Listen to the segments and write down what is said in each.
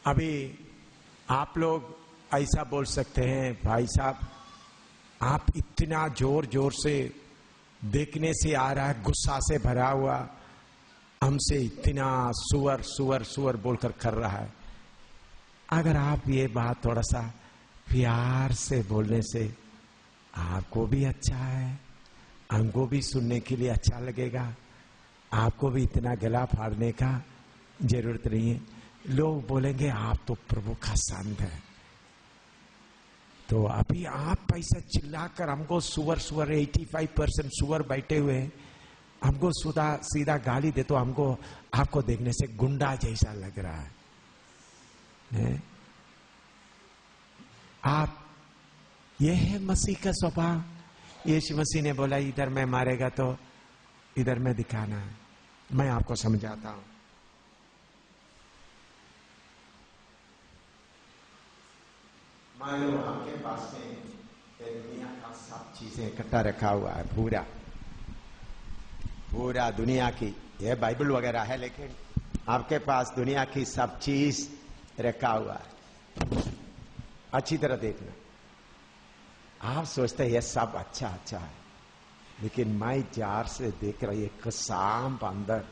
अभी आप लोग ऐसा बोल सकते हैं, भाई साहब आप इतना जोर जोर से देखने से आ रहा है, गुस्सा से भरा हुआ, हमसे इतना सुअर सुअर सुअर बोलकर कर रहा है। अगर आप ये बात थोड़ा सा प्यार से बोलने से आपको भी अच्छा है, हमको भी सुनने के लिए अच्छा लगेगा, आपको भी इतना गला फाड़ने का जरूरत नहीं है। लोग बोलेंगे आप तो प्रभु का संत है। तो अभी आप ऐसा चिल्लाकर हमको सुअर सुअर 85% सुअर बैठे हुए हैं, हमको सीधा गाली दे तो हमको आपको देखने से गुंडा जैसा लग रहा है। आप यह है मसीह का स्वभाव। यीशु मसीह ने बोला इधर मैं मारेगा तो इधर में दिखाना है। मैं आपको समझाता हूं। मान लो आपके पास में दुनिया का सब चीजें इकट्ठा रखा हुआ है, पूरा दुनिया की, ये बाइबल वगैरह है, लेकिन आपके पास दुनिया की सब चीज रखा हुआ है। अच्छी तरह देखना। आप सोचते हैं ये सब अच्छा अच्छा है, लेकिन मैं जार से देख रहा, एक सांप अंदर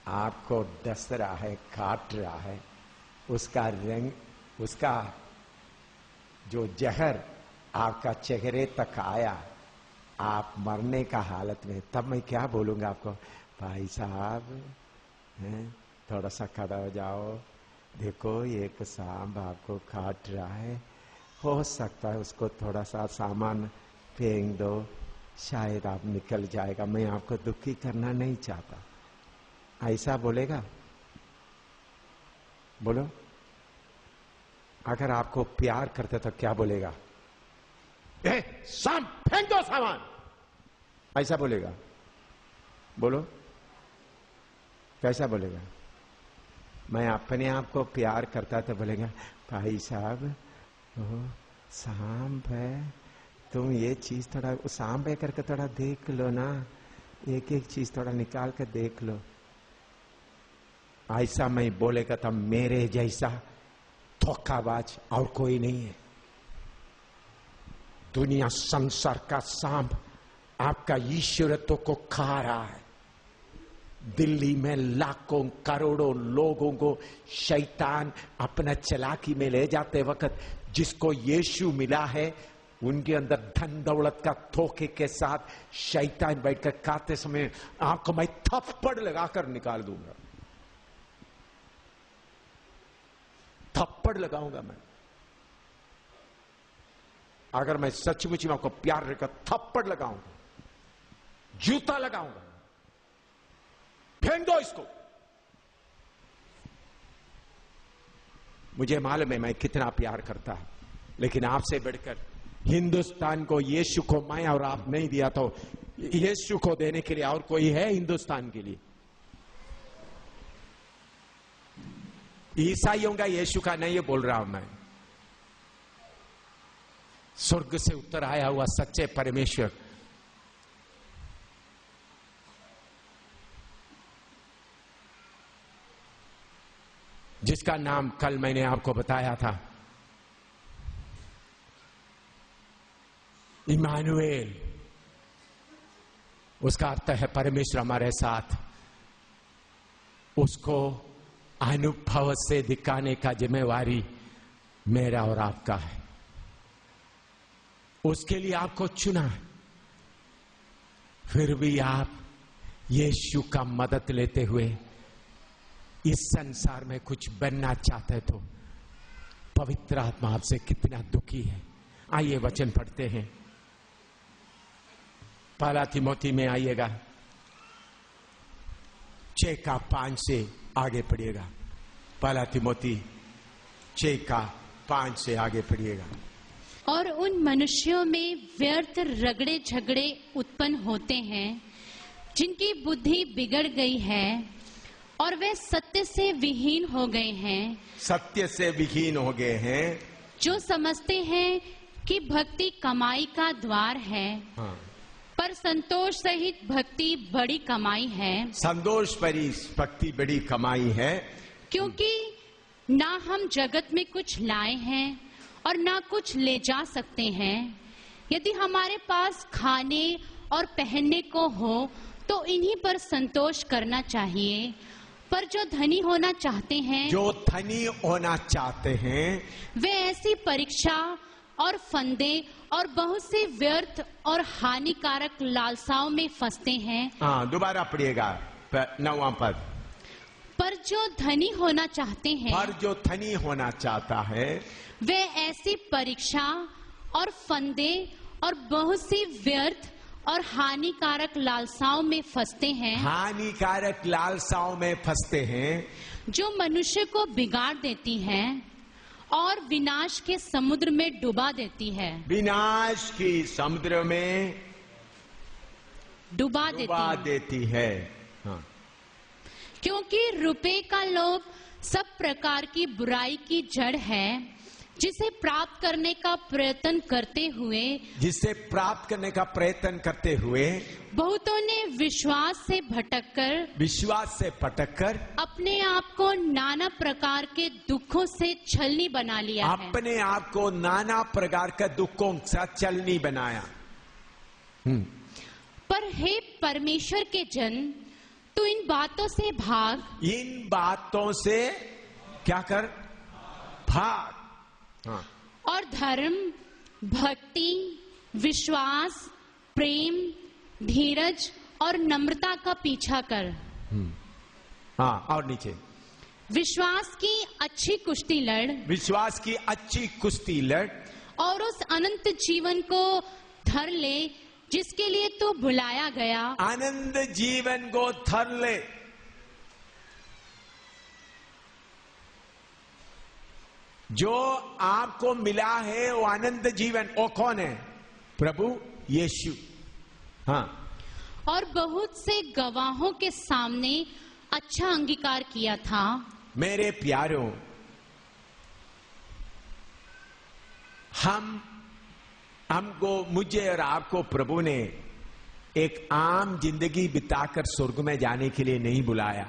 आपको डस रहा है, काट रहा है। उसका रंग, उसका जो जहर आपका चेहरे तक आया, आप मरने का हालत में, तब मैं क्या बोलूंगा आपको, भाई साहब थोड़ा सा खड़ा हो जाओ, देखो एक सांप आपको काट रहा है, हो सकता है उसको थोड़ा सा सामान फेंक दो, शायद आप निकल जाएगा, मैं आपको दुखी करना नहीं चाहता। ऐसा बोलेगा? बोलो। अगर आपको प्यार करते तो क्या बोलेगा? सांप फेंक दो सामान, ऐसा बोलेगा? बोलो, कैसा बोलेगा? मैं अपने आप को प्यार करता तो बोलेगा, भाई साहब सांप है, तुम ये चीज थोड़ा, सांप है करके थोड़ा देख लो ना, एक एक चीज थोड़ा निकाल कर देख लो। ऐसा मैं बोलेगा तो मेरे जैसा धोखाबाज और कोई नहीं है। दुनिया संसार का सांप आपका ईश्वरत्व को खा रहा है। दिल्ली में लाखों करोड़ों लोगों को शैतान अपना चालाकी में ले जाते वक्त जिसको यीशु मिला है, उनके अंदर धन दौलत का धोखे के साथ शैतान बैठकर खाते समय आंखों में थप्पड़ लगाकर निकाल दूंगा, थप्पड़ लगाऊंगा मैं। अगर मैं सचमुच में आपको प्यार रखकर थप्पड़ लगाऊंगा, जूता लगाऊंगा, फेंक दो इसको। मुझे मालूम है मैं कितना प्यार करता हूं, लेकिन आपसे बढ़कर हिंदुस्तान को, यीशु को मैं और आप नहीं दिया तो यीशु को देने के लिए और कोई है हिंदुस्तान के लिए? ईसाइयों का यीशु का नहीं, ये बोल रहा हूं मैं। स्वर्ग से उतर आया हुआ सच्चे परमेश्वर, जिसका नाम कल मैंने आपको बताया था, इमानुएल। उसका अर्थ है परमेश्वर हमारे साथ। उसको अनुभव से दिखाने का जिम्मेवारी मेरा और आपका है। उसके लिए आपको चुना, फिर भी आप यीशु का मदद लेते हुए इस संसार में कुछ बनना चाहते तो पवित्र आत्मा आपसे कितना दुखी है। आइए वचन पढ़ते हैं। पहला तिमोथी में आइएगा, 6:5 से आगे पढ़िएगा। पहला तिमोथी 6:5 से आगे पढ़िएगा। और उन मनुष्यों में व्यर्थ रगड़े झगड़े उत्पन्न होते हैं जिनकी बुद्धि बिगड़ गई है और वे सत्य से विहीन हो गए हैं। सत्य से विहीन हो गए हैं, जो समझते हैं कि भक्ति कमाई का द्वार है। हाँ। पर संतोष सहित भक्ति बड़ी कमाई है। संतोष भरी भक्ति बड़ी कमाई है, क्योंकि ना हम जगत में कुछ लाए हैं और ना कुछ ले जा सकते हैं। यदि हमारे पास खाने और पहनने को हो तो इन्हीं पर संतोष करना चाहिए। पर जो धनी होना चाहते हैं, वे ऐसी परीक्षा और फंदे और बहुत से व्यर्थ और हानिकारक लालसाओं में फंसते हैं। दोबारा पढ़िएगा 9वां पद। पर जो धनी होना चाहते हैं, पर जो धनी होना चाहता है, वे ऐसी परीक्षा और फंदे और बहुत सी व्यर्थ और हानिकारक लालसाओं में फंसते हैं। हानिकारक लालसाओं में फंसते हैं, जो मनुष्य को बिगाड़ देती हैं और विनाश के समुद्र में डुबा देती है। विनाश की समुद्र में डुबा देती है। हाँ। क्योंकि रुपए का लोभ सब प्रकार की बुराई की जड़ है, जिसे प्राप्त करने का प्रयत्न करते हुए बहुतों ने विश्वास से भटककर अपने आप को नाना प्रकार के दुखों से छलनी बना लिया है। अपने आप को नाना प्रकार के दुखों से छलनी बनाया। पर हे परमेश्वर के जन, तू इन बातों से भाग। इन बातों से क्या कर? भाग। हाँ। और धर्म, भक्ति, विश्वास, प्रेम, धीरज और नम्रता का पीछा कर। हाँ, और नीचे। विश्वास की अच्छी कुश्ती लड़। विश्वास की अच्छी कुश्ती लड़। और उस अनंत जीवन को धर ले जिसके लिए तू बुलाया गया। आनंद जीवन को धर ले। जो आपको मिला है वो आनंद जीवन, वो कौन है? प्रभु यीशु। हाँ। और बहुत से गवाहों के सामने अच्छा अंगीकार किया था। मेरे प्यारों, हमको, मुझे और आपको प्रभु ने एक आम जिंदगी बिताकर स्वर्ग में जाने के लिए नहीं बुलाया।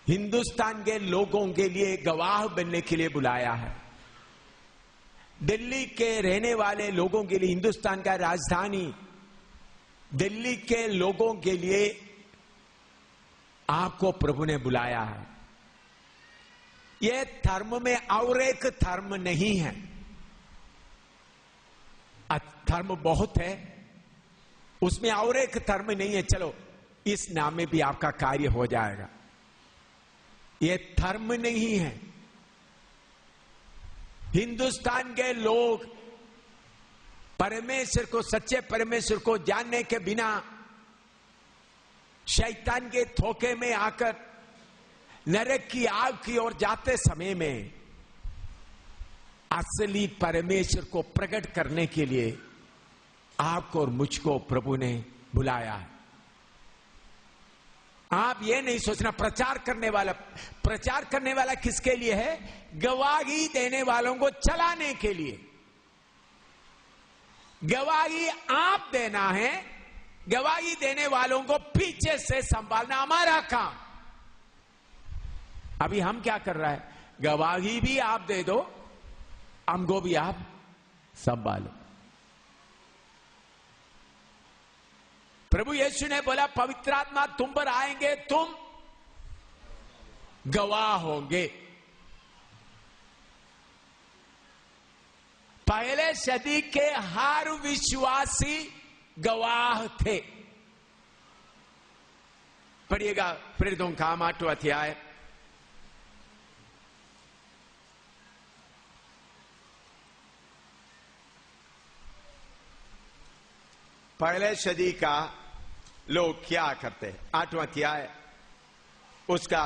हिंदुस्तान के लोगों के लिए गवाह बनने के लिए बुलाया है। दिल्ली के रहने वाले लोगों के लिए, हिंदुस्तान का राजधानी दिल्ली के लोगों के लिए आपको प्रभु ने बुलाया है। यह धर्म में और एक धर्म नहीं है। धर्म बहुत है, उसमें और एक धर्म नहीं है। चलो इस नाम में भी आपका कार्य हो जाएगा। यह धर्म नहीं है। हिंदुस्तान के लोग परमेश्वर को, सच्चे परमेश्वर को जानने के बिना शैतान के धोखे में आकर नरक की आग की ओर जाते समय में असली परमेश्वर को प्रकट करने के लिए आपको और मुझको प्रभु ने बुलाया है। आप ये नहीं सोचना प्रचार करने वाला किसके लिए है? गवाही देने वालों को चलाने के लिए। गवाही आप देना है, गवाही देने वालों को पीछे से संभालना हमारा काम। अभी हम क्या कर रहा है? गवाही भी आप दे दो, हमको भी आप संभालो। प्रभु यीशु ने बोला, पवित्र आत्मा तुम पर आएंगे, तुम गवाह होंगे। पहले सदी के हर विश्वासी गवाह थे। पढ़िएगा प्रेरितों का 8वां अध्याय। पहले सदी का लोग क्या करते हैं? 8वां अध्याय उसका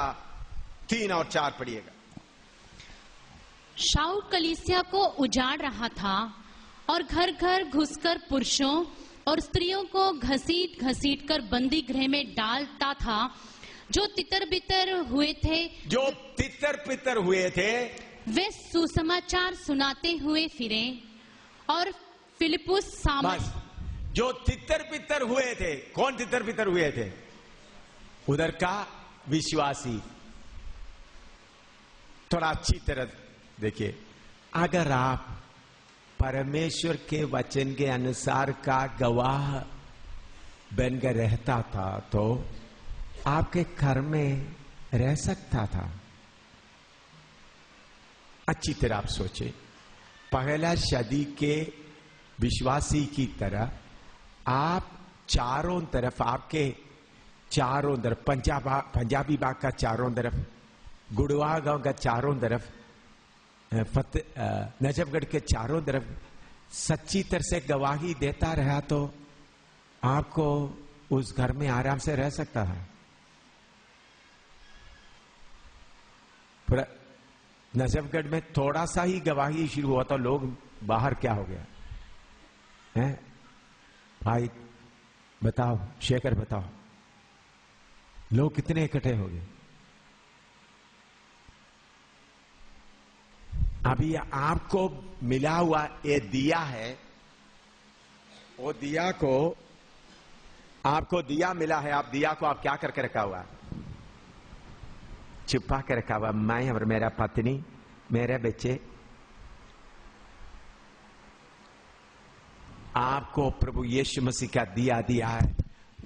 3 और 4 पढ़िएगा। शाऊल कलीसिया को उजाड़ रहा था और घर घर घुसकर पुरुषों और स्त्रियों को घसीट घसीट कर बंदी गृह में डालता था। जो तितर बितर हुए थे, वे सुसमाचार सुनाते हुए फिरे। और फिलिपुस जो तितर बितर हुए थे, कौन तितर बितर हुए थे? उधर का विश्वासी। थोड़ा अच्छी तरह देखिए, अगर आप परमेश्वर के वचन के अनुसार का गवाह बनकर रहता था तो आपके घर में रह सकता था। अच्छी तरह आप सोचे, पहला सदी के विश्वासी की तरह आप चारों तरफ, आपके चारों तरफ, पंजाबी बाग का चारों तरफ, गुड़वा गांव का चारों तरफ, नजफगढ़ के चारों तरफ सच्ची तरह से गवाही देता रहा तो आपको उस घर में आराम से रह सकता है। नजफगढ़ में थोड़ा सा ही गवाही शुरू हुआ तो लोग बाहर क्या हो गया है? भाई बताओ, शेखर बताओ, लोग कितने इकट्ठे हो गए। अभी आपको मिला हुआ ये दिया है, वो दिया को आपको दिया मिला है, आप दिया को आप क्या करके रखा हुआ? छुपा के रखा हुआ। मैं और मेरा पत्नी, मेरे बच्चे, आपको प्रभु यीशु मसीह का दिया दिया है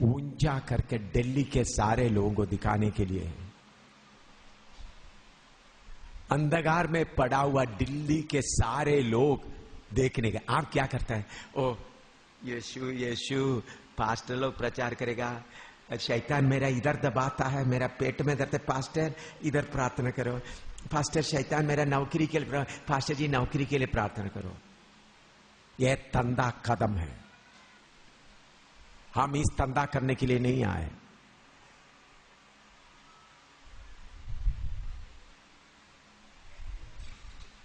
ऊंचा करके दिल्ली के सारे लोगों को दिखाने के लिए। अंधकार में पड़ा हुआ दिल्ली के सारे लोग देखने के। आप क्या करते हैं? ओ यीशु यीशु, पास्टर लोग प्रचार करेगा, शैतान मेरा इधर दबाता है, मेरा पेट में दर्द है, पास्टर इधर प्रार्थना करो, पास्टर शैतान मेरा नौकरी के लिए, पास्टर जी नौकरी के लिए प्रार्थना करो। यह तंदा कदम है। हम इस तंदा करने के लिए नहीं आए।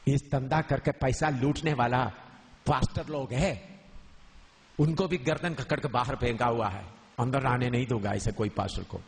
इस तंदा करके पैसा लूटने वाला पास्टर लोग है, उनको भी गर्दन पकड़ के बाहर फेंका हुआ है। अंदर आने नहीं दूंगा ऐसे कोई पास्टर को।